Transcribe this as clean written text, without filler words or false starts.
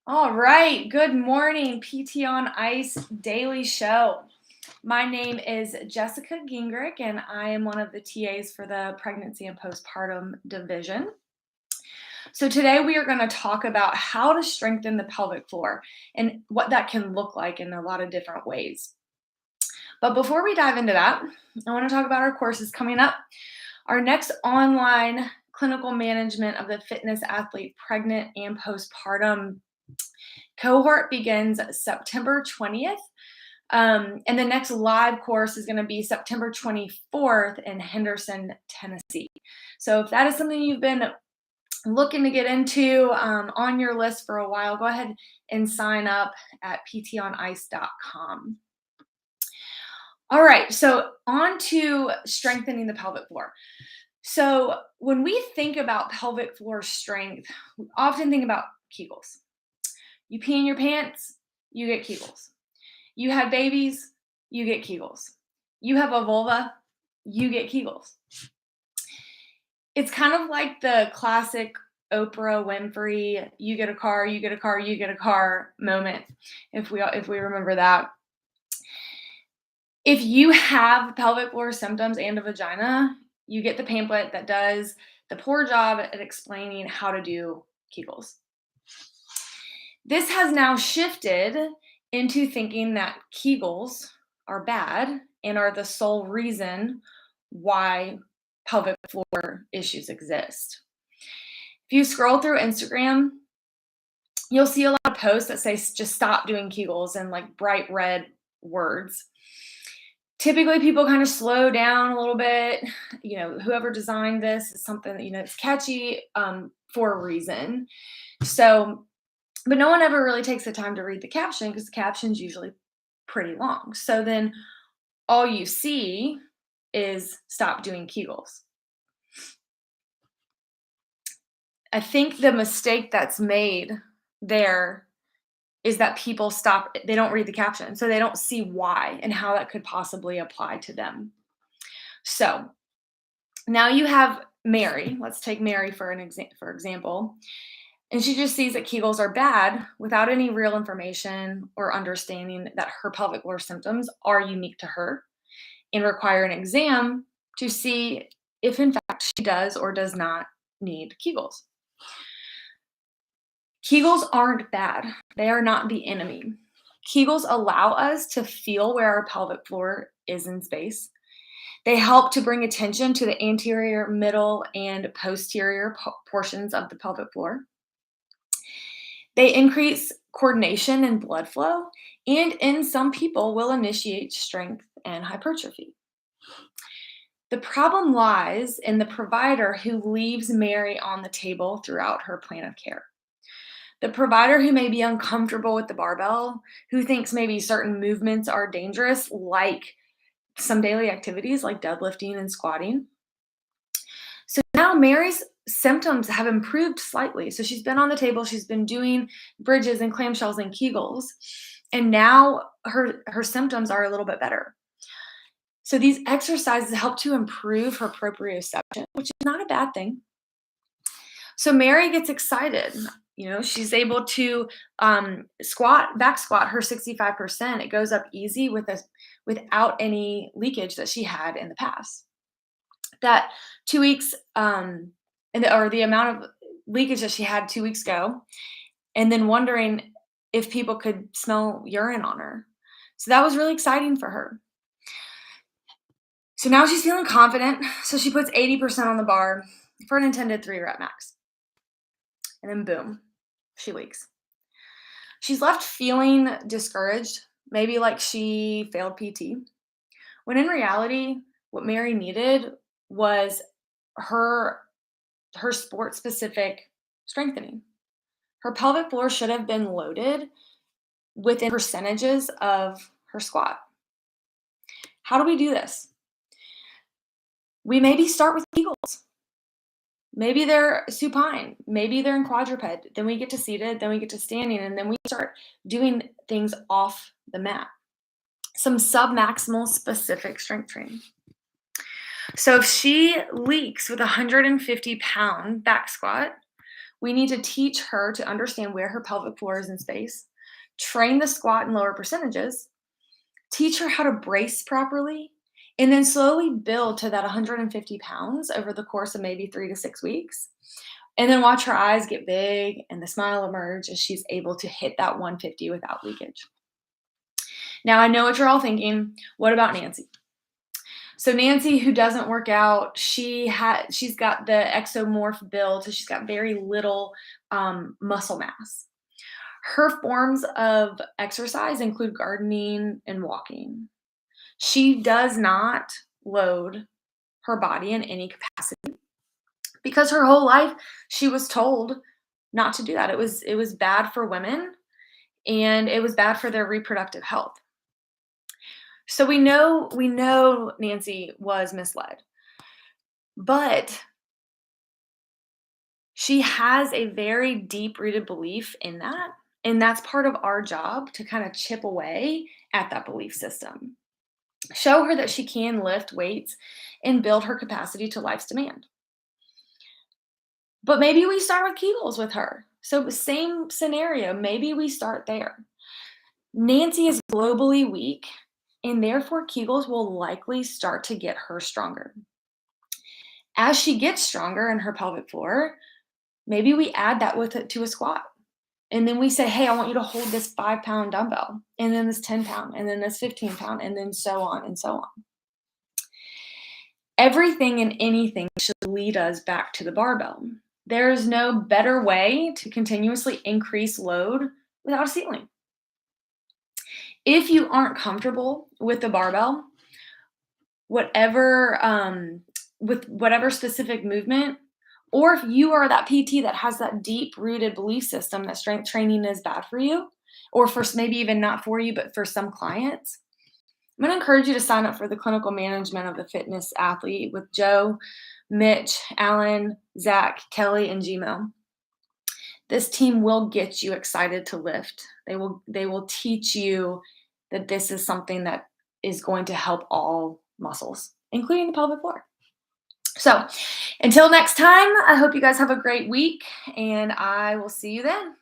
All right. Good morning, PT on Ice Daily Show. My name is Jessica Gingrich, and I am one of the TAs for the Pregnancy and Postpartum Division. So, today we are going to talk about how to strengthen the pelvic floor and what that can look like in a lot of different ways. But before we dive into that, I want to talk about our courses coming up. Our next online clinical management of the fitness athlete pregnant and postpartum cohort begins September 20th. And the next live course is going to be September 24th in Henderson, Tennessee. So if that is something you've been looking to get into on your list for a while, go ahead and sign up at ptonice.com. All right, so on to strengthening the pelvic floor. So when we think about pelvic floor strength, we often think about Kegels. You pee in your pants, you get Kegels. You have babies, you get Kegels. You have a vulva, you get Kegels. It's kind of like the classic Oprah Winfrey, you get a car, you get a car, you get a car moment, if we remember that. If you have pelvic floor symptoms and a vagina, you get the pamphlet that does the poor job at explaining how to do Kegels. This has now shifted into thinking that Kegels are bad and are the sole reason why pelvic floor issues exist. If you scroll through Instagram, you'll see a lot of posts that say just stop doing Kegels in like bright red words. Typically, people kind of slow down a little bit. You know, whoever designed this is something that, it's catchy for a reason. So, but no one ever really takes the time to read the caption because the caption's usually pretty long. So then all you see is stop doing Kegels. I think the mistake that's made there is that people stop, they don't read the caption, so they don't see why and how that could possibly apply to them. So now you have Mary. Let's take Mary for example. And she just sees that Kegels are bad without any real information or understanding that her pelvic floor symptoms are unique to her and require an exam to see if in fact she does or does not need Kegels. Kegels aren't bad. They are not the enemy. Kegels allow us to feel where our pelvic floor is in space. They help to bring attention to the anterior, middle, and posterior portions of the pelvic floor. They increase coordination and blood flow, and in some people will initiate strength and hypertrophy. The problem lies in the provider who leaves Mary on the table throughout her plan of care. The provider who may be uncomfortable with the barbell, who thinks maybe certain movements are dangerous, like some daily activities like deadlifting and squatting. So now Mary's symptoms have improved slightly. So she's been on the table, she's been doing bridges and clamshells and Kegels, and now her symptoms are a little bit better. So these exercises help to improve her proprioception, which is not a bad thing. So Mary gets excited. She's able to back squat her 65%. It goes up easy without any leakage that she had in the past. That 2 weeks, or the amount of leakage that she had 2 weeks ago, and then wondering if people could smell urine on her. So that was really exciting for her. So now she's feeling confident. So she puts 80% on the bar for an intended 3-rep max. And then boom, she leaks. She's left feeling discouraged, maybe like she failed PT, when in reality, what Mary needed was her sport-specific strengthening. Her pelvic floor should have been loaded within percentages of her squat. How do we do this? We maybe start with Kegels. Maybe they're supine. Maybe they're in quadruped. Then we get to seated. Then we get to standing. And then we start doing things off the mat. Some submaximal specific strength training. So if she leaks with a 150-pound back squat, We need to teach her to understand where her pelvic floor is in space, train the squat and lower percentages, teach her how to brace properly, and then slowly build to that 150 pounds over the course of maybe 3 to 6 weeks. And then watch her eyes get big and the smile emerge as she's able to hit that 150 without leakage. Now, I know what you're all thinking. What about Nancy? So Nancy, who doesn't work out, she's got the ectomorph build, so she's got very little muscle mass. Her forms of exercise include gardening and walking. She does not load her body in any capacity because her whole life she was told not to do that. It was bad for women and it was bad for their reproductive health. So we know Nancy was misled, but she has a very deep-rooted belief in that, and that's part of our job to kind of chip away at that belief system. Show her that she can lift weights and build her capacity to life's demand. But maybe we start with Kegels with her. So same scenario, maybe we start there. Nancy is globally weak, and therefore Kegels will likely start to get her stronger. As she gets stronger in her pelvic floor, maybe we add that with it to a squat. And then we say, hey, I want you to hold this 5-pound dumbbell, and then this 10-pound, and then this 15-pound, and then so on and so on. Everything and anything should lead us back to the barbell. There is no better way to continuously increase load without a ceiling. If you aren't comfortable with the barbell, with whatever specific movement, or if you are that PT that has that deep-rooted belief system that strength training is bad for you, or for maybe even not for you, but for some clients, I'm going to encourage you to sign up for the clinical management of the fitness athlete with Joe, Mitch, Alan, Zach, Kelly, and Gmo. This team will get you excited to lift. They will teach you that this is something that is going to help all muscles, including the pelvic floor. So until next time, I hope you guys have a great week, and I will see you then.